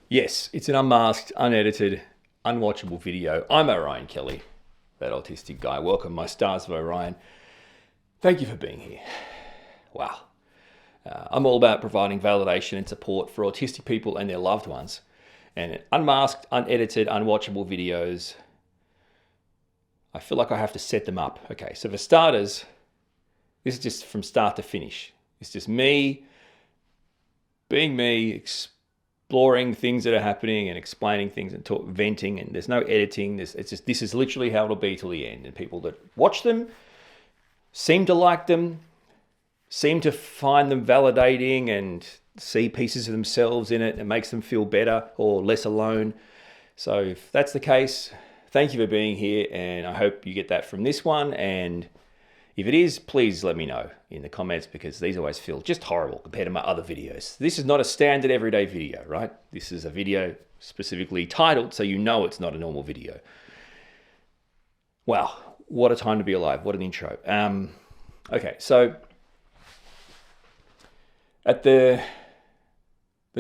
Yes, it's an unmasked, unedited, unwatchable video. I'm Orion Kelly, that autistic guy. Welcome, my stars of Orion. Thank you for being here. Wow. I'm all about providing validation and support for autistic people and their loved ones. And unmasked, unedited, unwatchable videos, I feel like I have to set them up. Okay, so for starters, this is just from start to finish. It's just me being me, exploring things that are happening and explaining things and venting, and there's no editing. This is literally how it'll be till the end. And people that watch them seem to like them, seem to find them validating and see pieces of themselves in it. It makes them feel better or less alone. So if that's the case, thank you for being here, and I hope you get that from this one. And if it is, please let me know in the comments, because these always feel just horrible compared to my other videos. This is not a standard everyday video, right? This is a video specifically titled so you know it's not a normal video. Wow, what a time to be alive. What an intro. Okay, so at the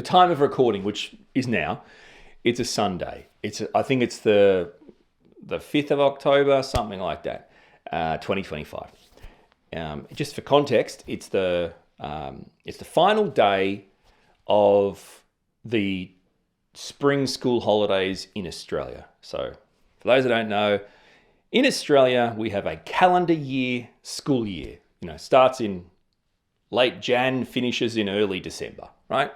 time of recording, which is now, it's a Sunday. I think it's the 5th of October, something like that, 2025. Just for context, it's the final day of the spring school holidays in Australia. So for those that don't know, in Australia, we have a calendar year school year. Starts in late Jan, finishes in early December, right?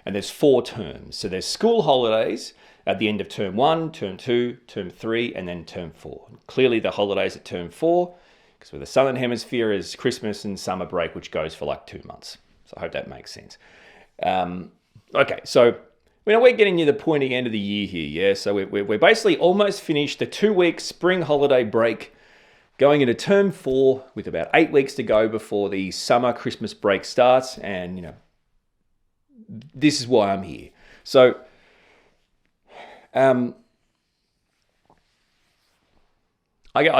And there's 4 terms. So there's school holidays at the end of term 1, term 2, term 3, and then term 4. And clearly the holidays at term 4, because with the Southern Hemisphere is Christmas and summer break, which goes for like 2 months. So I hope that makes sense. Okay, so we're getting near the pointy end of the year here, yeah? So we're basically almost finished the 2-week spring holiday break, going into term 4 with about 8 weeks to go before the summer Christmas break starts. And, this is why I'm here. So, I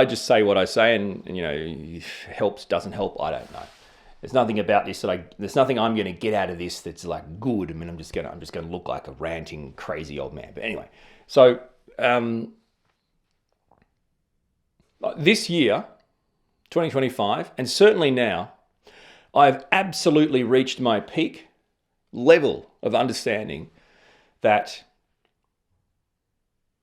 just say what I say, and helps, doesn't help, I don't know. There's nothing about this there's nothing I'm going to get out of this that's like good. I mean, I'm just going to look like a ranting, crazy old man. But anyway, so this year, 2025, and certainly now, I've absolutely reached my peak level of understanding that,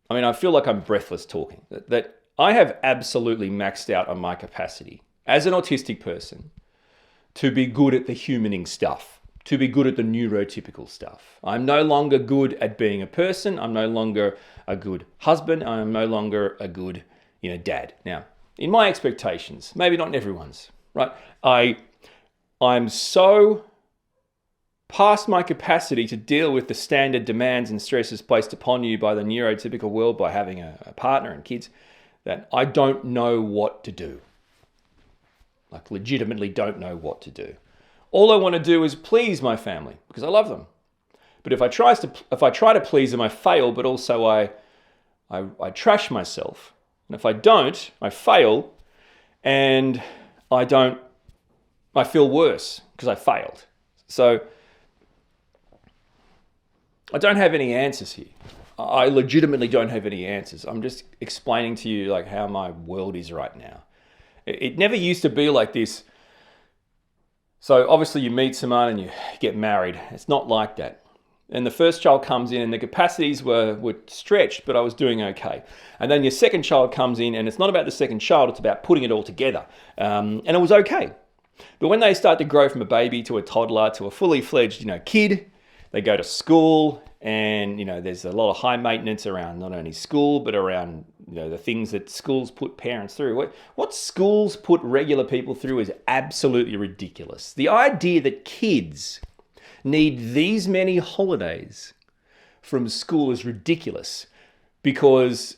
I feel like I'm breathless talking, that I have absolutely maxed out on my capacity as an autistic person to be good at the humaning stuff, to be good at the neurotypical stuff. I'm no longer good at being a person. I'm no longer a good husband. I'm no longer a good, dad. Now, in my expectations, maybe not in everyone's, right? I'm so past my capacity to deal with the standard demands and stresses placed upon you by the neurotypical world, by having a partner and kids, that I don't know what to do. Like, legitimately don't know what to do. All I want to do is please my family because I love them. But if I try to please them, I fail, but also I trash myself. And if I don't, I fail, and I feel worse because I failed. So I don't have any answers here. I legitimately don't have any answers. I'm just explaining to you like how my world is right now. It never used to be like this. So obviously you meet someone and you get married. It's not like that. And the first child comes in and the capacities were stretched, but I was doing okay. And then your second child comes in, and it's not about the second child, it's about putting it all together. And it was okay. But when they start to grow from a baby to a toddler to a fully fledged, kid, they go to school, and there's a lot of high maintenance around not only school but around the things that schools put parents through. What schools put regular people through is absolutely ridiculous. The idea that kids need these many holidays from school is ridiculous, because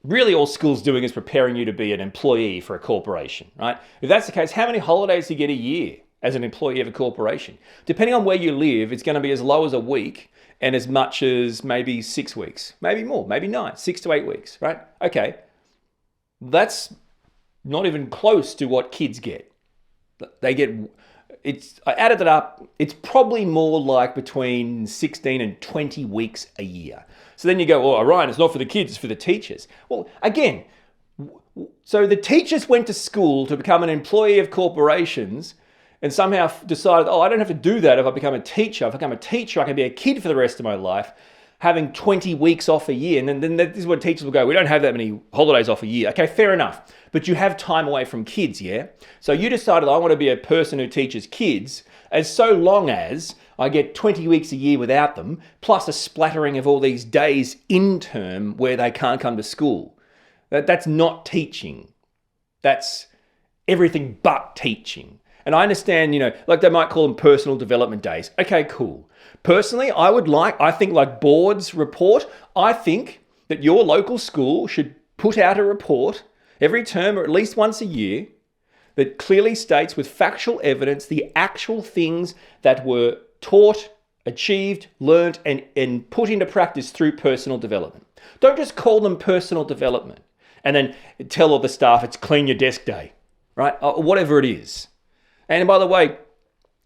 really all school's doing is preparing you to be an employee for a corporation, right? If that's the case, how many holidays do you get a year as an employee of a corporation? Depending on where you live, it's going to be as low as a week, and as much as maybe 6 weeks, maybe more, maybe 9, 6 to 8 weeks, right? Okay, that's not even close to what kids get. They get, I added it up, it's probably more like between 16 and 20 weeks a year. So then you go, well, Orion, it's not for the kids, it's for the teachers. Well, again, so the teachers went to school to become an employee of corporations and somehow decided, I don't have to do that if I become a teacher. If I become a teacher, I can be a kid for the rest of my life, having 20 weeks off a year. And then this is when teachers will go, we don't have that many holidays off a year. Okay, fair enough. But you have time away from kids, yeah? So you decided, I want to be a person who teaches kids as so long as I get 20 weeks a year without them, plus a splattering of all these days in term where they can't come to school. That's not teaching. That's everything but teaching. And I understand, like they might call them personal development days. Okay, cool. Personally, I think like boards report, I think that your local school should put out a report every term or at least once a year that clearly states with factual evidence the actual things that were taught, achieved, learned, and put into practice through personal development. Don't just call them personal development and then tell all the staff it's clean your desk day, right? Or whatever it is. And by the way,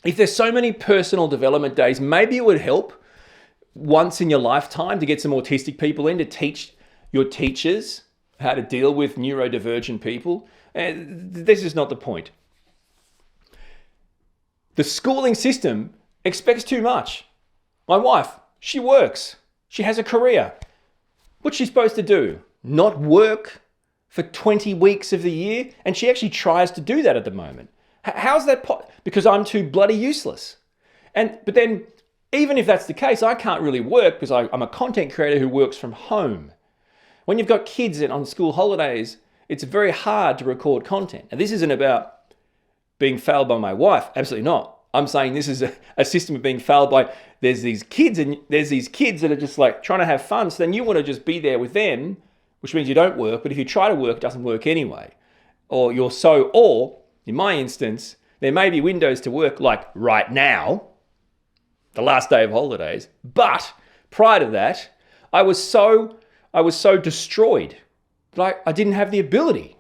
if there's so many personal development days, maybe it would help once in your lifetime to get some autistic people in to teach your teachers how to deal with neurodivergent people. And this is not the point. The schooling system expects too much. My wife, she works. She has a career. What's she supposed to do? Not work for 20 weeks of the year? And she actually tries to do that at the moment. How's that because I'm too bloody useless. But then, even if that's the case, I can't really work because I'm a content creator who works from home. When you've got kids on school holidays, it's very hard to record content. And this isn't about being failed by my wife. Absolutely not. I'm saying this is a system of being failed by, there's these kids that are just like trying to have fun. So then you want to just be there with them, which means you don't work. But if you try to work, it doesn't work anyway. Or in my instance, there may be windows to work like right now, the last day of holidays. But prior to that, I was so destroyed that I didn't have the ability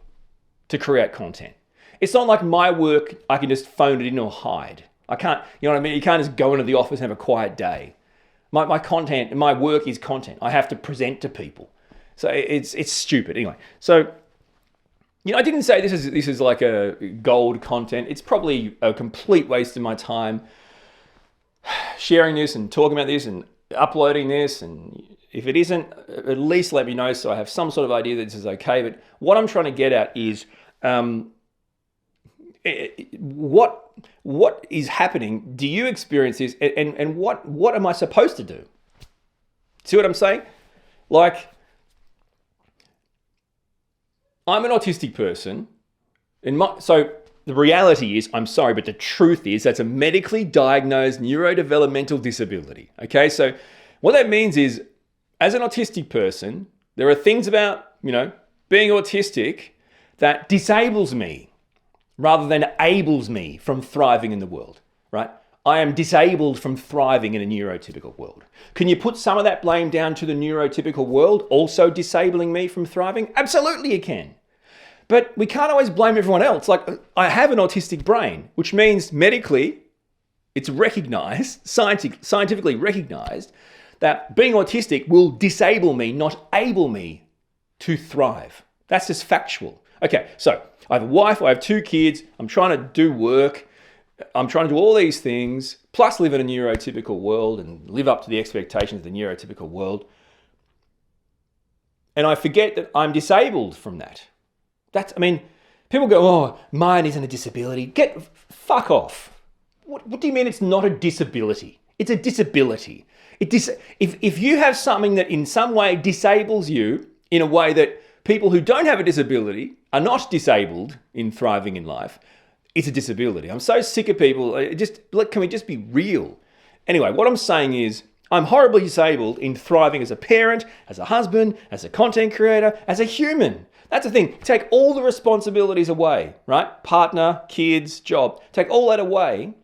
to create content. It's not like my work, I can just phone it in or hide. I can't, you know what I mean? You can't just go into the office and have a quiet day. My content and my work is content. I have to present to people. So it's stupid. Anyway, so I didn't say this is like a gold content. It's probably a complete waste of my time sharing this and talking about this and uploading this. And if it isn't, at least let me know so I have some sort of idea that this is okay. But what I'm trying to get at is what is happening? Do you experience this? And what am I supposed to do? See what I'm saying? Like, I'm an autistic person. So the reality is, I'm sorry, but the truth is that's a medically diagnosed neurodevelopmental disability. Okay, so what that means is, as an autistic person, there are things about, being autistic that disables me rather than enables me from thriving in the world, right? I am disabled from thriving in a neurotypical world. Can you put some of that blame down to the neurotypical world also disabling me from thriving? Absolutely you can. But we can't always blame everyone else. Like, I have an autistic brain, which means medically, it's recognized, scientifically recognized, that being autistic will disable me, not able me to thrive. That's just factual. Okay, so I have a wife, I have 2 kids, I'm trying to do work, I'm trying to do all these things, plus live in a neurotypical world and live up to the expectations of the neurotypical world. And I forget that I'm disabled from that. People go, oh, mine isn't a disability. Fuck off. What do you mean it's not a disability? It's a disability. If you have something that in some way disables you in a way that people who don't have a disability are not disabled in thriving in life, it's a disability. I'm so sick of people. Can we just be real? Anyway, what I'm saying is, I'm horribly disabled in thriving as a parent, as a husband, as a content creator, as a human. That's the thing. Take all the responsibilities away, right? Partner, kids, job. Take all that away.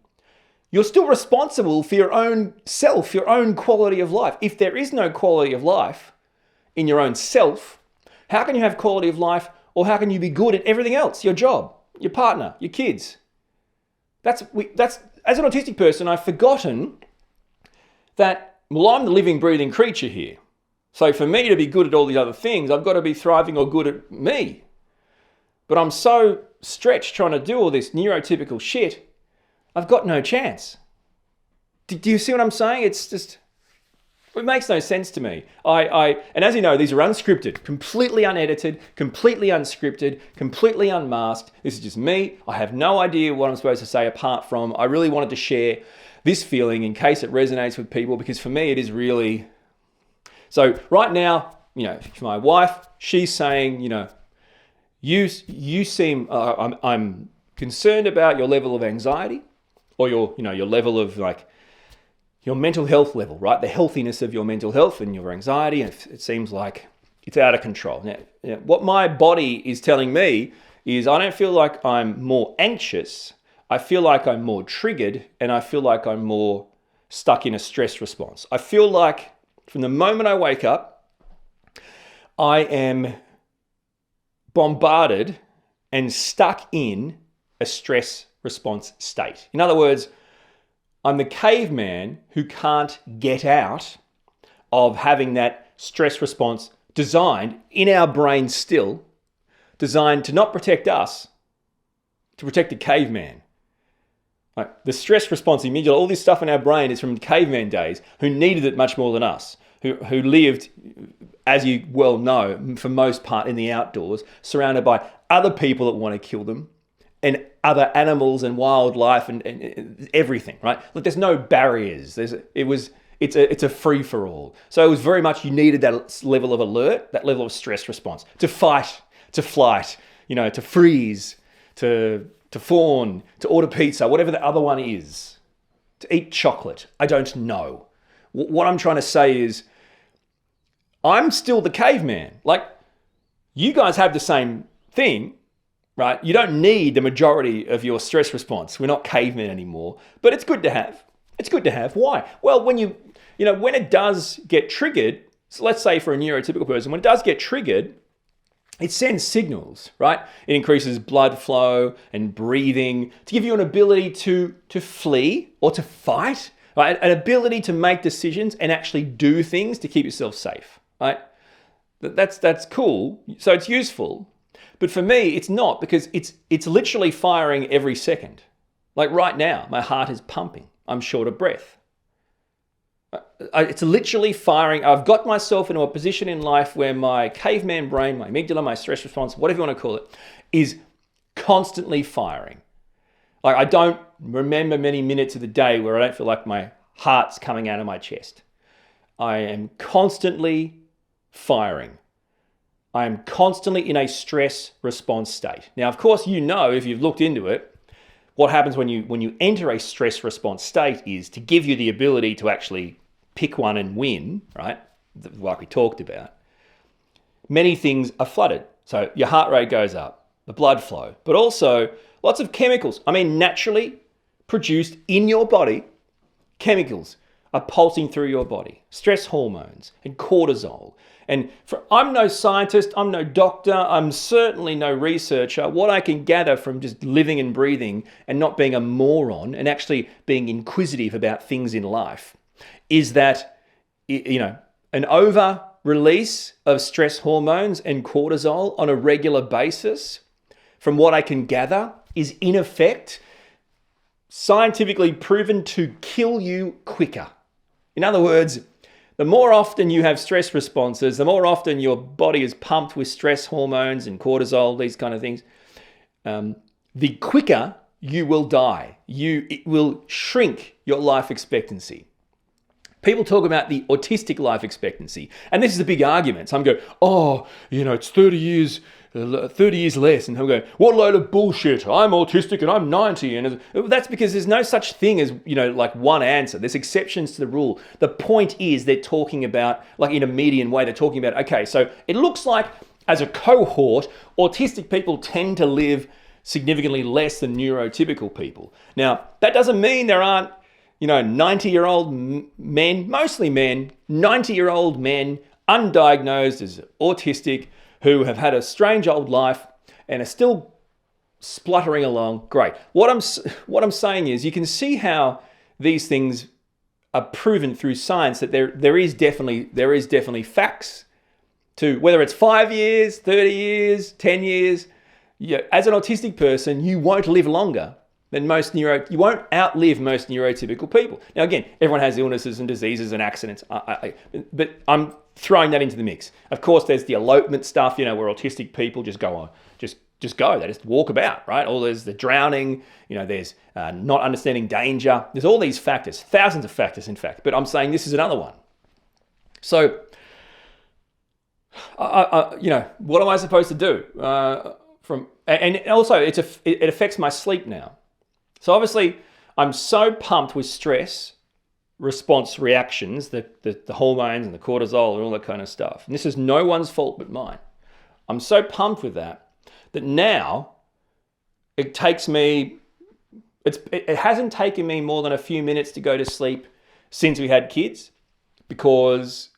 you're still responsible for your own self, your own quality of life. If there is no quality of life in your own self, how can you have quality of life, or how can you be good at everything else? Your job, your partner, your kids. That's as an autistic person, I've forgotten that, well, I'm the living, breathing creature here. So for me to be good at all these other things, I've got to be thriving or good at me. But I'm so stretched trying to do all this neurotypical shit, I've got no chance. Do you see what I'm saying? It's just, it makes no sense to me. And as you know, these are unscripted, completely unedited, completely unscripted, completely unmasked. This is just me. I have no idea what I'm supposed to say apart from I really wanted to share this feeling in case it resonates with people, because for me it is really... So right now, for my wife, she's saying, you seem, I'm concerned about your level of anxiety, or your level of your mental health level, right? The healthiness of your mental health and your anxiety. And it seems like it's out of control. Now, what my body is telling me is I don't feel like I'm more anxious. I feel like I'm more triggered, and I feel like I'm more stuck in a stress response. I feel like from the moment I wake up, I am bombarded and stuck in a stress response state. In other words, I'm the caveman who can't get out of having that stress response designed in our brain still, designed to not protect us, to protect the caveman. The stress response amygdala, all this stuff in our brain is from caveman days, who needed it much more than us, who lived, as you well know, for most part in the outdoors, surrounded by other people that want to kill them, and other animals and wildlife and everything, right? Look, there's no barriers. It's a free-for-all. So it was very much, you needed that level of alert, that level of stress response, to fight, to flight, to freeze, to fawn, to order pizza, whatever the other one is, to eat chocolate. I don't know. What I'm trying to say is, I'm still the caveman. You guys have the same thing, right? You don't need the majority of your stress response. We're not cavemen anymore, but it's good to have. It's good to have. Why? Well, when it does get triggered, so let's say for a neurotypical person, when it does get triggered, it sends signals, right? It increases blood flow and breathing to give you an ability to flee or to fight, right? An ability to make decisions and actually do things to keep yourself safe, right? That's cool. So it's useful. But for me, it's not, because it's literally firing every second. Like right now, my heart is pumping. I'm short of breath. It's literally firing. I've got myself into a position in life where my caveman brain, my amygdala, my stress response, whatever you want to call it, is constantly firing. I don't remember many minutes of the day where I don't feel like my heart's coming out of my chest. I am constantly firing. I am constantly in a stress response state. Now, of course, if you've looked into it, what happens when you enter a stress response state is to give you the ability to actually pick one and win, right? Like we talked about. Many things are flooded. So your heart rate goes up, the blood flow, but also lots of chemicals. Naturally produced in your body, chemicals are pulsing through your body. Stress hormones and cortisol. And I'm no scientist, I'm no doctor, I'm certainly no researcher. What I can gather from just living and breathing and not being a moron and actually being inquisitive about things in life is that, an over release of stress hormones and cortisol on a regular basis, from what I can gather, is in effect scientifically proven to kill you quicker. In other words, the more often you have stress responses, the more often your body is pumped with stress hormones and cortisol, these kind of things, the quicker you will die. It will shrink your life expectancy. People talk about the autistic life expectancy, and this is a big argument. Some go, it's 30 years less. And he'll go, what a load of bullshit. I'm autistic and I'm 90. And that's because there's no such thing as, one answer. There's exceptions to the rule. The point is they're talking about, in a median way, they're talking about, okay, so it looks like as a cohort, autistic people tend to live significantly less than neurotypical people. Now, that doesn't mean there aren't 90-year-old men, mostly men, 90-year-old men, undiagnosed as autistic, who have had a strange old life and are still spluttering along. Great. What I'm saying is, you can see how these things are proven through science, that there is definitely facts to whether it's 5 years, 30 years, 10 years. As an autistic person, you won't live longer than you won't outlive most neurotypical people. Now, again, everyone has illnesses and diseases and accidents, but I'm throwing that into the mix. Of course, there's the elopement stuff, where autistic people just go on, just go. They just walk about, right? Or there's the drowning, there's not understanding danger. There's all these factors, thousands of factors, in fact. But I'm saying this is another one. So, what am I supposed to do? And also, it affects my sleep now. So obviously, I'm so pumped with stress response reactions, the hormones and the cortisol and all that kind of stuff. And this is no one's fault but mine. I'm so pumped with that now it takes me, it hasn't taken me more than a few minutes to go to sleep since we had kids, because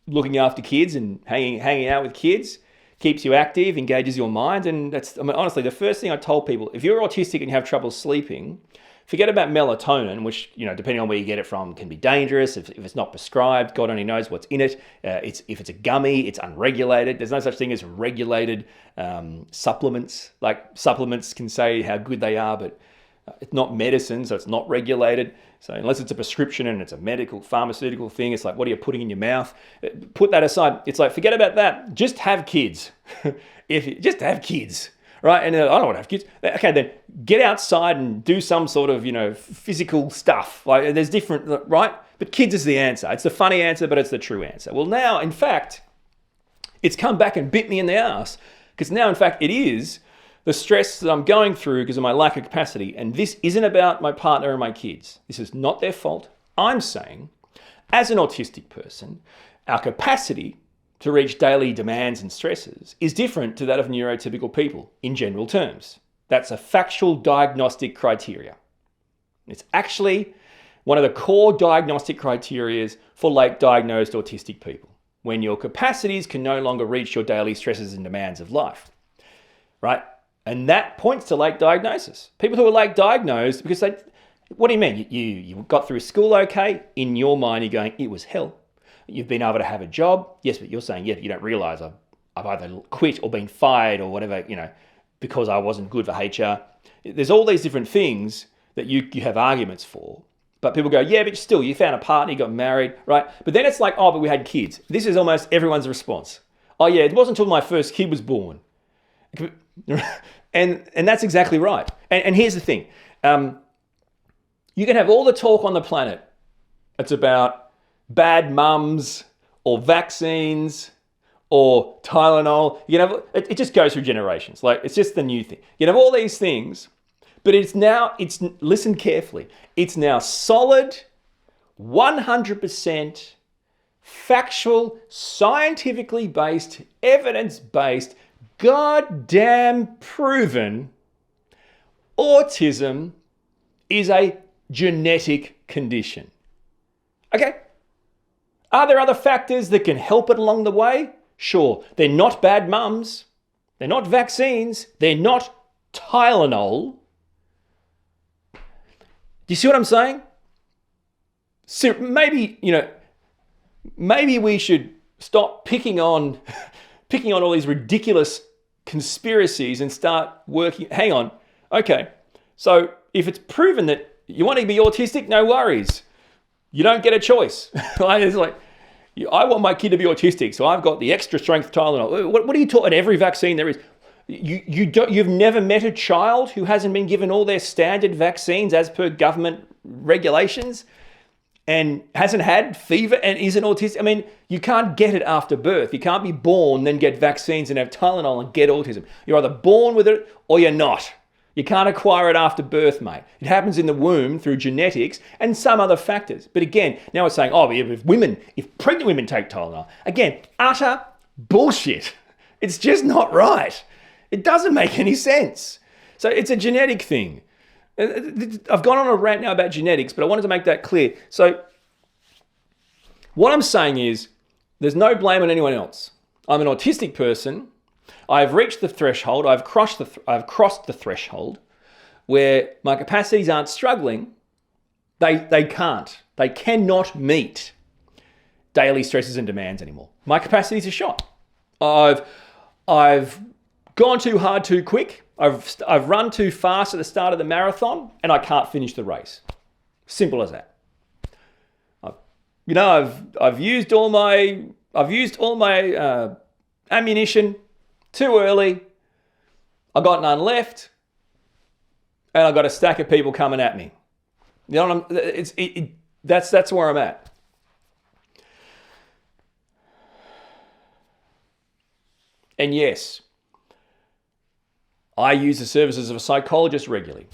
looking after kids and hanging out with kids keeps you active, engages your mind. And honestly, the first thing I told people, if you're autistic and you have trouble sleeping, forget about melatonin, which, depending on where you get it from, can be dangerous. If it's not prescribed, God only knows what's in it. If it's a gummy, it's unregulated. There's no such thing as regulated supplements. Like, supplements can say how good they are, but it's not medicine, so it's not regulated. So unless it's a prescription and it's a medical, pharmaceutical thing, it's like, what are you putting in your mouth? Put that aside. It's like, forget about that. Just have kids. Just have kids, right? And I don't want to have kids. Okay, then get outside and do some sort of, physical stuff. Like, there's different, right? But kids is the answer. It's the funny answer, but it's the true answer. Well, now, in fact, it's come back and bit me in the ass, because now, in fact, it is the stress that I'm going through because of my lack of capacity. And this isn't about my partner and my kids. This is not their fault. I'm saying, as an autistic person, our capacity to reach daily demands and stresses is different to that of neurotypical people in general terms. That's a factual diagnostic criteria. It's actually one of the core diagnostic criteria for late diagnosed autistic people, when your capacities can no longer reach your daily stresses and demands of life, right? And that points to late diagnosis. People who are late diagnosed because what do you mean? You got through school okay? In your mind, you're going, it was hell. You've been able to have a job. Yes, but you're saying, you don't realize I've either quit or been fired or whatever, because I wasn't good for HR. There's all these different things that you have arguments for. But people go, yeah, but still, you found a partner, you got married, right? But then it's like, oh, but we had kids. This is almost everyone's response. Oh, yeah, it wasn't until my first kid was born. And that's exactly right. And here's the thing. You can have all the talk on the planet. It's about bad mums or vaccines or Tylenol. It just goes through generations. Like, it's just the new thing. You can have all these things, but listen carefully. It's now solid, 100% factual, scientifically based, evidence-based, goddamn proven autism is a genetic condition. Okay? Are there other factors that can help it along the way? Sure. They're not bad mums. They're not vaccines. They're not Tylenol. Do you see what I'm saying? So maybe we should stop picking on all these ridiculous conspiracies and start working. Hang on. Okay. So if it's proven that you want to be autistic, no worries. You don't get a choice. It's like, I want my kid to be autistic, so I've got the extra strength Tylenol. What are you talking? At every vaccine there is. You've never met a child who hasn't been given all their standard vaccines as per government regulations and hasn't had fever and isn't autistic. I mean, you can't get it after birth. You can't be born, then get vaccines and have Tylenol and get autism. You're either born with it or you're not. You can't acquire it after birth, mate. It happens in the womb through genetics and some other factors. But again, now it's saying, if pregnant women take Tylenol, again, utter bullshit. It's just not right. It doesn't make any sense. So it's a genetic thing. I've gone on a rant now about genetics, but I wanted to make that clear. So what I'm saying is there's no blame on anyone else. I'm an autistic person. I've reached the threshold. I've crossed the threshold where my capacities aren't struggling. They can't. They cannot meet daily stresses and demands anymore. My capacities are shot. I've gone too hard too quick. I've run too fast at the start of the marathon, and I can't finish the race. Simple as that. I've used all my ammunition too early. I got none left, and I got a stack of people coming at me. You know what that's where I'm at. And yes, I use the services of a psychologist regularly.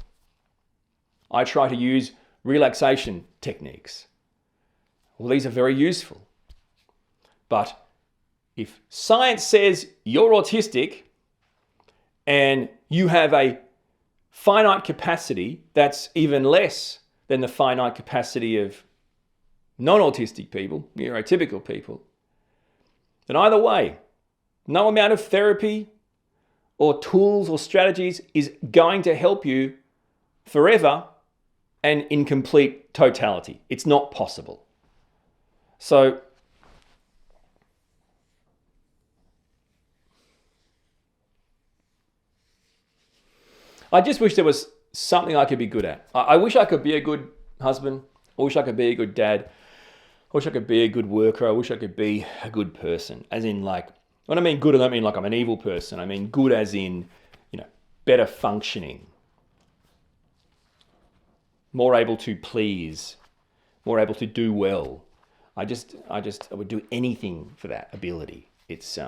I try to use relaxation techniques. Well, these are very useful. But if science says you're autistic and you have a finite capacity that's even less than the finite capacity of non-autistic people, neurotypical people, then either way, no amount of therapy or tools or strategies is going to help you forever and in complete totality. It's not possible. So I just wish there was something I could be good at. I wish I could be a good husband. I wish I could be a good dad. I wish I could be a good worker. I wish I could be a good person. As in, like, when I mean good, I don't mean like I'm an evil person. I mean good as in, better functioning, more able to please, more able to do well. I would do anything for that ability. It's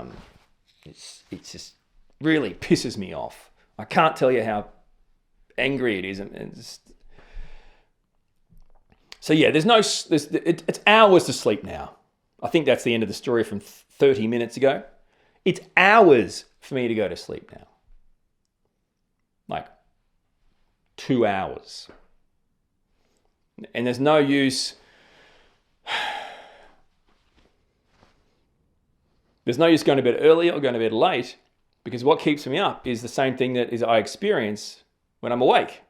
just really pisses me off. I can't tell you how angry it is. So yeah, it's hours to sleep now. I think that's the end of the story from 30 minutes ago. It's hours for me to go to sleep now. Like 2 hours. And there's no use. There's no use going to bed early or going to bed late, because what keeps me up is the same thing that I experience when I'm awake,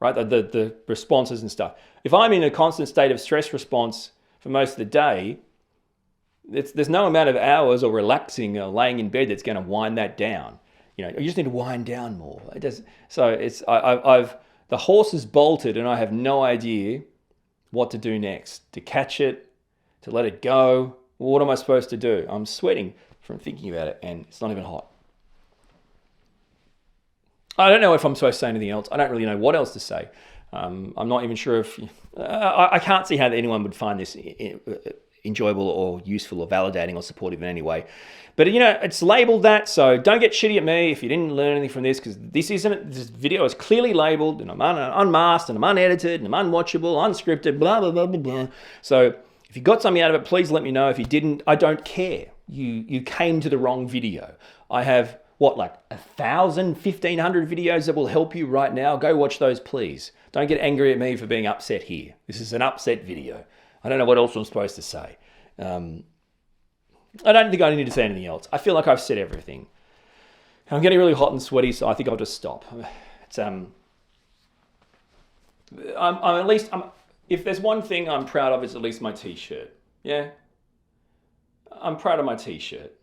right? The responses and stuff. If I'm in a constant state of stress response for most of the day, there's no amount of hours or relaxing or laying in bed that's going to wind that down. You just need to wind down more. It does. So the horse is bolted, and I have no idea what to do next. To catch it, to let it go. What am I supposed to do? I'm sweating from thinking about it, and it's not even hot. I don't know if I'm supposed to say anything else. I don't really know what else to say. I'm not even sure if... I can't see how anyone would find this enjoyable or useful or validating or supportive in any way. But, it's labeled that, so don't get shitty at me if you didn't learn anything from this, because this video is clearly labeled, and I'm unmasked, and I'm unedited, and I'm unwatchable, unscripted, blah, blah, blah, blah, blah. So if you got something out of it, please let me know. If you didn't, I don't care. You came to the wrong video. I have... 1,000, 1,500 videos that will help you right now? Go watch those, please. Don't get angry at me for being upset here. This is an upset video. I don't know what else I'm supposed to say. I don't think I need to say anything else. I feel like I've said everything. I'm getting really hot and sweaty, so I think I'll just stop. It's if there's one thing I'm proud of, it's at least my t-shirt. Yeah? I'm proud of my t-shirt.